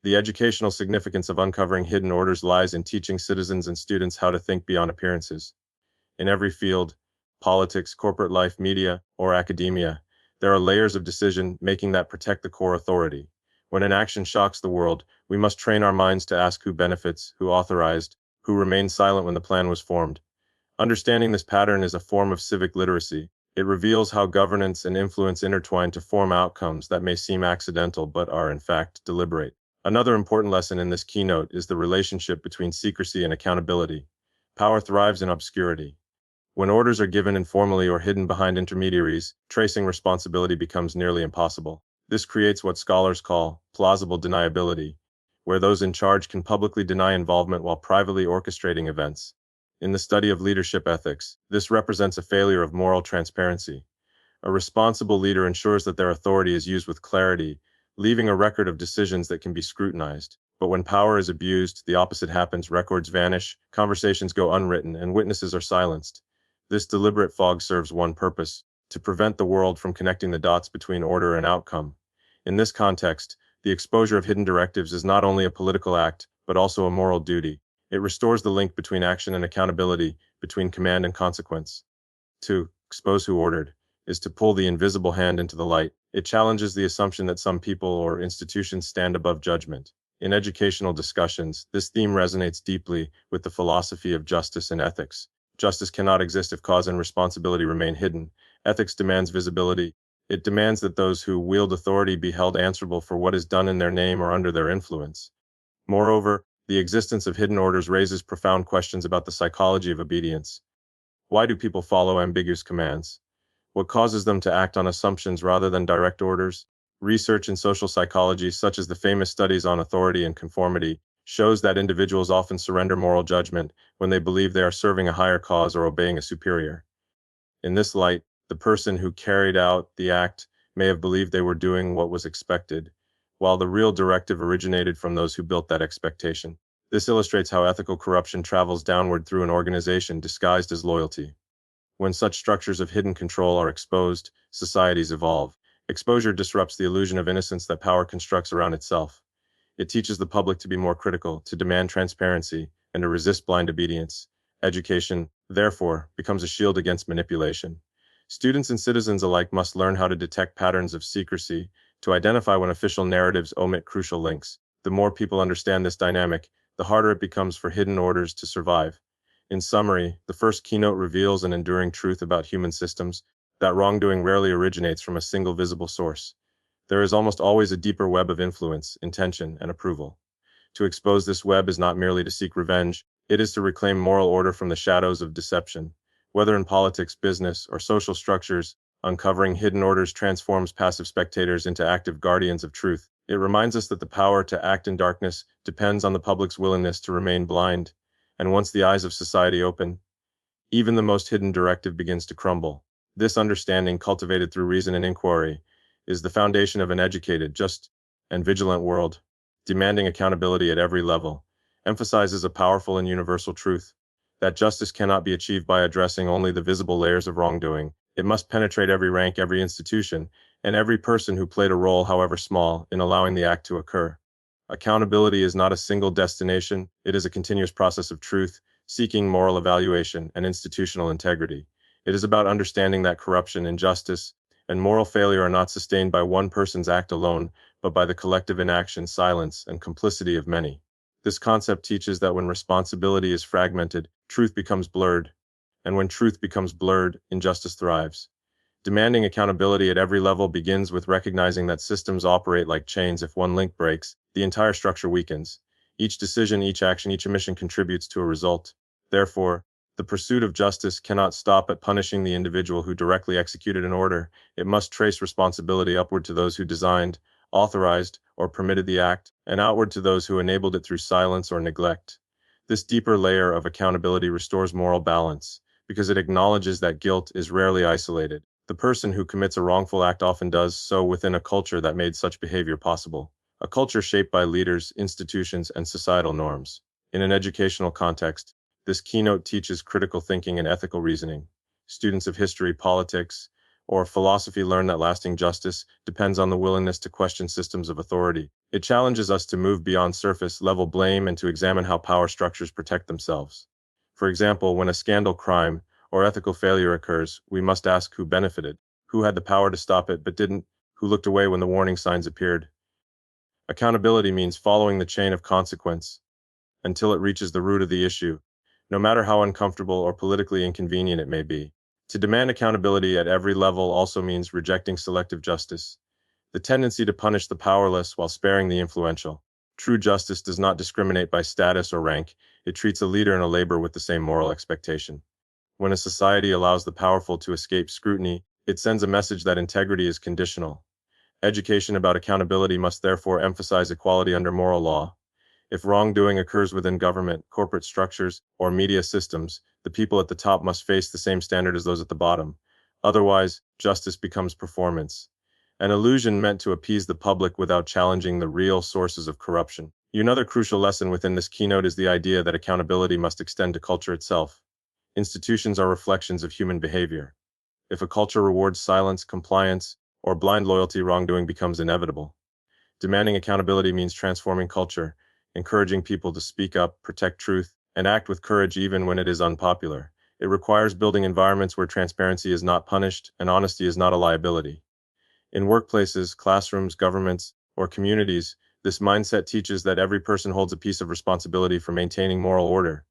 The educational significance of uncovering hidden orders lies in teaching citizens and students how to think beyond appearances. In every field, politics, corporate life, media, or academia, there are layers of decision making that protect the core authority. When an action shocks the world, we must train our minds to ask who benefits, who authorized, who remained silent when the plan was formed. Understanding this pattern is a form of civic literacy. It reveals how governance and influence intertwine to form outcomes that may seem accidental but are, in fact, deliberate. Another important lesson in this keynote is the relationship between secrecy and accountability. Power thrives in obscurity. When orders are given informally or hidden behind intermediaries, tracing responsibility becomes nearly impossible. This creates what scholars call plausible deniability, where those in charge can publicly deny involvement while privately orchestrating events. In the study of leadership ethics, this represents a failure of moral transparency. A responsible leader ensures that their authority is used with clarity, leaving a record of decisions that can be scrutinized. But when power is abused, the opposite happens. Records vanish, conversations go unwritten, and witnesses are silenced. This deliberate fog serves one purpose: to prevent the world from connecting the dots between order and outcome. In this context, the exposure of hidden directives is not only a political act, but also a moral duty. It restores the link between action and accountability, between command and consequence. To expose who ordered is to pull the invisible hand into the light. It challenges the assumption that some people or institutions stand above judgment. In educational discussions, this theme resonates deeply with the philosophy of justice and ethics. Justice cannot exist if cause and responsibility remain hidden. Ethics demands visibility. It demands that those who wield authority be held answerable for what is done in their name or under their influence. Moreover, the existence of hidden orders raises profound questions about the psychology of obedience. Why do people follow ambiguous commands? What causes them to act on assumptions rather than direct orders? Research in social psychology, such as the famous studies on authority and conformity, shows that individuals often surrender moral judgment when they believe they are serving a higher cause or obeying a superior. In this light, the person who carried out the act may have believed they were doing what was expected, while the real directive originated from those who built that expectation. This illustrates how ethical corruption travels downward through an organization disguised as loyalty. When such structures of hidden control are exposed, societies evolve. Exposure disrupts the illusion of innocence that power constructs around itself. It teaches the public to be more critical, to demand transparency, and to resist blind obedience. Education, therefore, becomes a shield against manipulation. Students and citizens alike must learn how to detect patterns of secrecy, to identify when official narratives omit crucial links. The more people understand this dynamic, the harder it becomes for hidden orders to survive. In summary, the first keynote reveals an enduring truth about human systems, that wrongdoing rarely originates from a single visible source. There is almost always a deeper web of influence, intention, and approval. To expose this web is not merely to seek revenge, it is to reclaim moral order from the shadows of deception. Whether in politics, business, or social structures, uncovering hidden orders transforms passive spectators into active guardians of truth. It reminds us that the power to act in darkness depends on the public's willingness to remain blind. And once the eyes of society open, even the most hidden directive begins to crumble. This understanding, cultivated through reason and inquiry, is the foundation of an educated, just, and vigilant world. Demanding accountability at every level emphasizes a powerful and universal truth, that justice cannot be achieved by addressing only the visible layers of wrongdoing. It must penetrate every rank, every institution, and every person who played a role, however small, in allowing the act to occur. Accountability is not a single destination, it is a continuous process of truth, seeking moral evaluation, and institutional integrity. It is about understanding that corruption, injustice, and moral failure are not sustained by one person's act alone, but by the collective inaction, silence, and complicity of many. This concept teaches that when responsibility is fragmented, truth becomes blurred, and when truth becomes blurred, injustice thrives. Demanding accountability at every level begins with recognizing that systems operate like chains. If one link breaks, the entire structure weakens. Each decision, each action, each omission contributes to a result. Therefore, the pursuit of justice cannot stop at punishing the individual who directly executed an order. It must trace responsibility upward to those who designed, authorized, or permitted the act, and outward to those who enabled it through silence or neglect. This deeper layer of accountability restores moral balance, because it acknowledges that guilt is rarely isolated. The person who commits a wrongful act often does so within a culture that made such behavior possible, a culture shaped by leaders, institutions, and societal norms. In an educational context, this keynote teaches critical thinking and ethical reasoning. Students of history, politics, or philosophy learn that lasting justice depends on the willingness to question systems of authority. It challenges us to move beyond surface level blame and to examine how power structures protect themselves. For example, when a scandal, crime, or ethical failure occurs, we must ask who benefited, who had the power to stop it but didn't, who looked away when the warning signs appeared. Accountability means following the chain of consequence until it reaches the root of the issue, no matter how uncomfortable or politically inconvenient it may be. To demand accountability at every level also means rejecting selective justice, the tendency to punish the powerless while sparing the influential. True justice does not discriminate by status or rank, it treats a leader and a labor with the same moral expectation. When a society allows the powerful to escape scrutiny, it sends a message that integrity is conditional. Education about accountability must therefore emphasize equality under moral law. If wrongdoing occurs within government, corporate structures, or media systems, the people at the top must face the same standard as those at the bottom. Otherwise, justice becomes performance, an illusion meant to appease the public without challenging the real sources of corruption. Another crucial lesson within this keynote is the idea that accountability must extend to culture itself. Institutions are reflections of human behavior. If a culture rewards silence, compliance, or blind loyalty, wrongdoing becomes inevitable. Demanding accountability means transforming culture, encouraging people to speak up, protect truth, and act with courage even when it is unpopular. It requires building environments where transparency is not punished and honesty is not a liability. In workplaces, classrooms, governments, or communities, this mindset teaches that every person holds a piece of responsibility for maintaining moral order.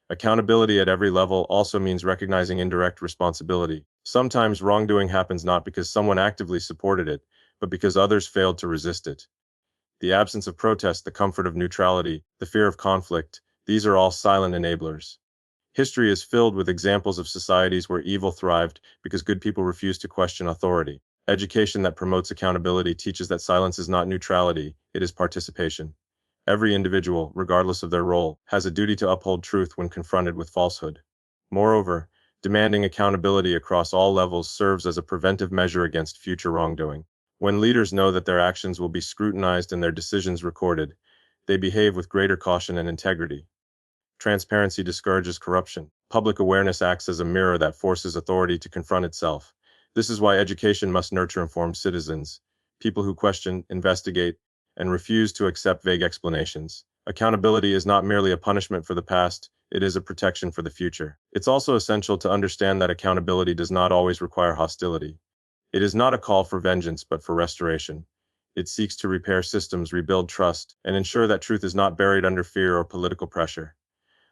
Accountability at every level also means recognizing indirect responsibility. Sometimes wrongdoing happens not because someone actively supported it, but because others failed to resist it. The absence of protest, the comfort of neutrality, the fear of conflict, these are all silent enablers. History is filled with examples of societies where evil thrived because good people refused to question authority. Education that promotes accountability teaches that silence is not neutrality, it is participation. Every individual, regardless of their role, has a duty to uphold truth when confronted with falsehood. Moreover, demanding accountability across all levels serves as a preventive measure against future wrongdoing. When leaders know that their actions will be scrutinized and their decisions recorded, they behave with greater caution and integrity. Transparency discourages corruption. Public awareness acts as a mirror that forces authority to confront itself. This is why education must nurture informed citizens, people who question, investigate, and refuse to accept vague explanations. Accountability is not merely a punishment for the past, it is a protection for the future. It's also essential to understand that accountability does not always require hostility. It is not a call for vengeance but for restoration. It seeks to repair systems, rebuild trust, and ensure that truth is not buried under fear or political pressure.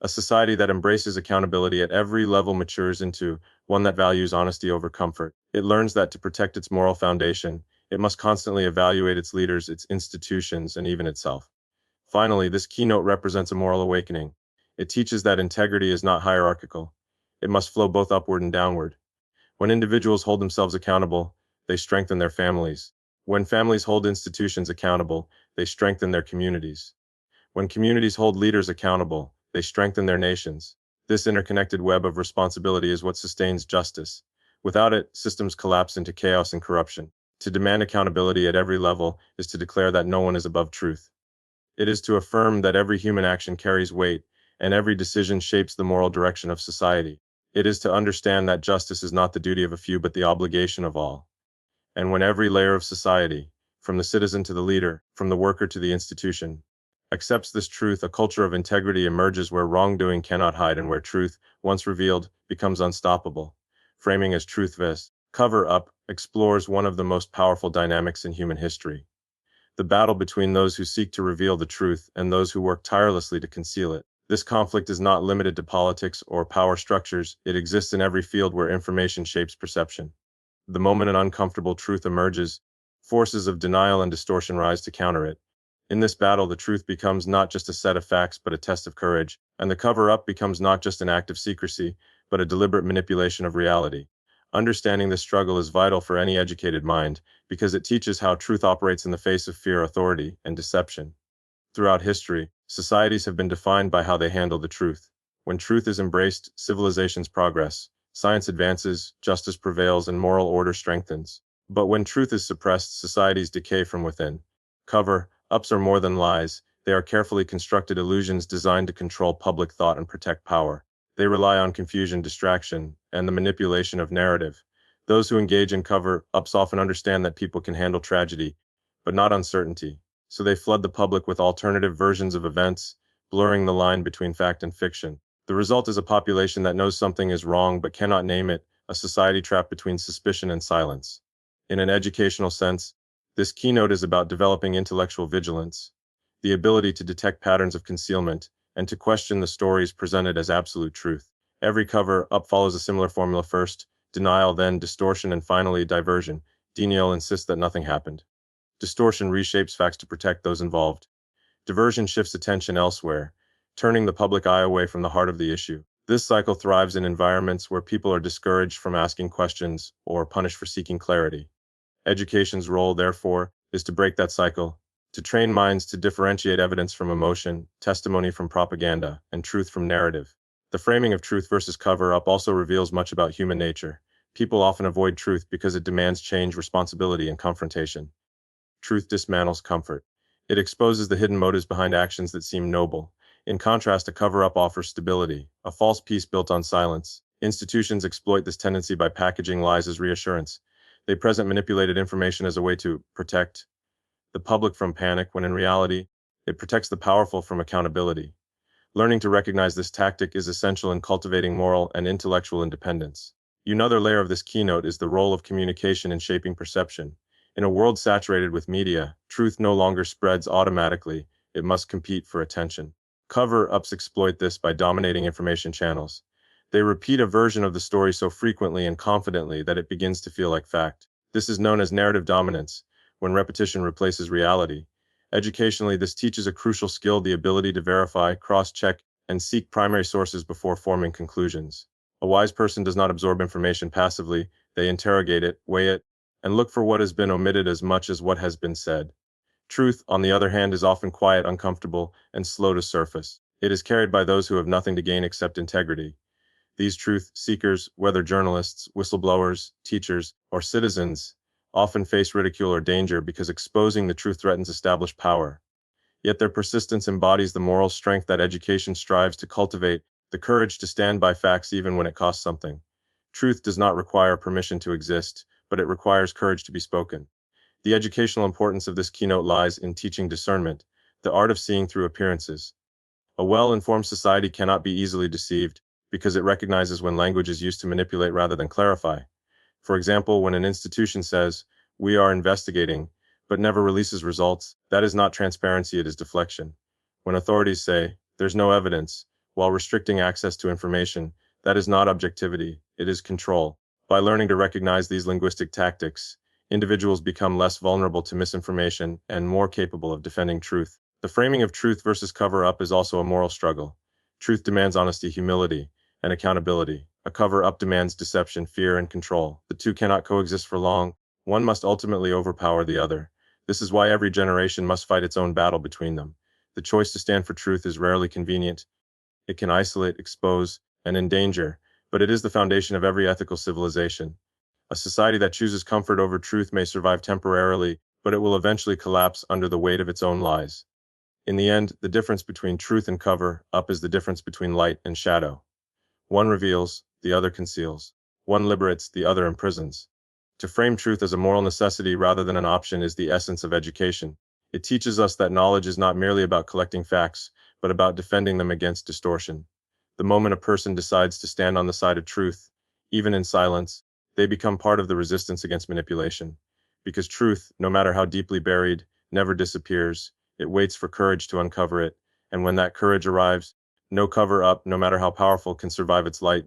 A society that embraces accountability at every level matures into one that values honesty over comfort. It learns that to protect its moral foundation, it must constantly evaluate its leaders, its institutions, and even itself. Finally, this keynote represents a moral awakening. It teaches that integrity is not hierarchical. It must flow both upward and downward. When individuals hold themselves accountable, they strengthen their families. When families hold institutions accountable, they strengthen their communities. When communities hold leaders accountable, they strengthen their nations. This interconnected web of responsibility is what sustains justice. Without it, systems collapse into chaos and corruption. To demand accountability at every level is to declare that no one is above truth. It is to affirm that every human action carries weight, and every decision shapes the moral direction of society. It is to understand that justice is not the duty of a few but the obligation of all. And when every layer of society, from the citizen to the leader, from the worker to the institution, accepts this truth, a culture of integrity emerges where wrongdoing cannot hide and where truth, once revealed, becomes unstoppable. Framing as Truth vs. Cover Up explores one of the most powerful dynamics in human history: the battle between those who seek to reveal the truth and those who work tirelessly to conceal it. This conflict is not limited to politics or power structures, it exists in every field where information shapes perception. The moment an uncomfortable truth emerges, forces of denial and distortion rise to counter it. In this battle, the truth becomes not just a set of facts but a test of courage, and the cover-up becomes not just an act of secrecy, but a deliberate manipulation of reality. Understanding this struggle is vital for any educated mind, because it teaches how truth operates in the face of fear, authority, and deception. Throughout history, societies have been defined by how they handle the truth. When truth is embraced, civilizations progress, science advances, justice prevails, and moral order strengthens. But when truth is suppressed, societies decay from within. Cover-ups are more than lies, they are carefully constructed illusions designed to control public thought and protect power. They rely on confusion, distraction, and the manipulation of narrative. Those who engage in cover-ups often understand that people can handle tragedy, but not uncertainty. so they flood the public with alternative versions of events, blurring the line between fact and fiction. The result is a population that knows something is wrong but cannot name it, a society trapped between suspicion and silence. In an educational sense, this keynote is about developing intellectual vigilance, the ability to detect patterns of concealment, and to question the stories presented as absolute truth. Every cover up follows a similar formula: first, denial, then distortion, and finally diversion. Denial insists that nothing happened. Distortion reshapes facts to protect those involved. Diversion shifts attention elsewhere, turning the public eye away from the heart of the issue. This cycle thrives in environments where people are discouraged from asking questions or punished for seeking clarity. Education's role, therefore, is to break that cycle, to train minds to differentiate evidence from emotion, testimony from propaganda, and truth from narrative. The framing of truth versus cover-up also reveals much about human nature. People often avoid truth because it demands change, responsibility, and confrontation. Truth dismantles comfort. It exposes the hidden motives behind actions that seem noble. In contrast, a cover-up offers stability, a false peace built on silence. Institutions exploit this tendency by packaging lies as reassurance. They present manipulated information as a way to protect the public from panic, when in reality, it protects the powerful from accountability. Learning to recognize this tactic is essential in cultivating moral and intellectual independence. Another layer of this keynote is the role of communication in shaping perception. In a world saturated with media, truth no longer spreads automatically, it must compete for attention. Cover-ups exploit this by dominating information channels. They repeat a version of the story so frequently and confidently that it begins to feel like fact. This is known as narrative dominance, when repetition replaces reality. Educationally, this teaches a crucial skill: the ability to verify, cross-check, and seek primary sources before forming conclusions. A wise person does not absorb information passively, they interrogate it, weigh it, and look for what has been omitted as much as what has been said. Truth, on the other hand, is often quiet, uncomfortable, and slow to surface. It is carried by those who have nothing to gain except integrity. These truth seekers, whether journalists, whistleblowers, teachers, or citizens, often face ridicule or danger because exposing the truth threatens established power. Yet their persistence embodies the moral strength that education strives to cultivate, the courage to stand by facts even when it costs something. Truth does not require permission to exist, but it requires courage to be spoken. The educational importance of this keynote lies in teaching discernment, the art of seeing through appearances. A well-informed society cannot be easily deceived, because it recognizes when language is used to manipulate rather than clarify. For example, when an institution says, "We are investigating," but never releases results, that is not transparency, it is deflection. When authorities say, "There's no evidence," while restricting access to information, that is not objectivity, it is control. By learning to recognize these linguistic tactics, individuals become less vulnerable to misinformation and more capable of defending truth. The framing of truth versus cover-up is also a moral struggle. Truth demands honesty, humility, and accountability. A cover-up demands deception, fear, and control. The two cannot coexist for long. One must ultimately overpower the other. This is why every generation must fight its own battle between them. The choice to stand for truth is rarely convenient. It can isolate, expose, and endanger, but it is the foundation of every ethical civilization. A society that chooses comfort over truth may survive temporarily, but it will eventually collapse under the weight of its own lies. In the end, the difference between truth and cover-up is the difference between light and shadow. One reveals, the other conceals. One liberates, the other imprisons. To frame truth as a moral necessity rather than an option is the essence of education. It teaches us that knowledge is not merely about collecting facts, but about defending them against distortion. The moment a person decides to stand on the side of truth, even in silence, they become part of the resistance against manipulation. Because truth, no matter how deeply buried, never disappears. It waits for courage to uncover it, and when that courage arrives, no cover-up, no matter how powerful, can survive its light.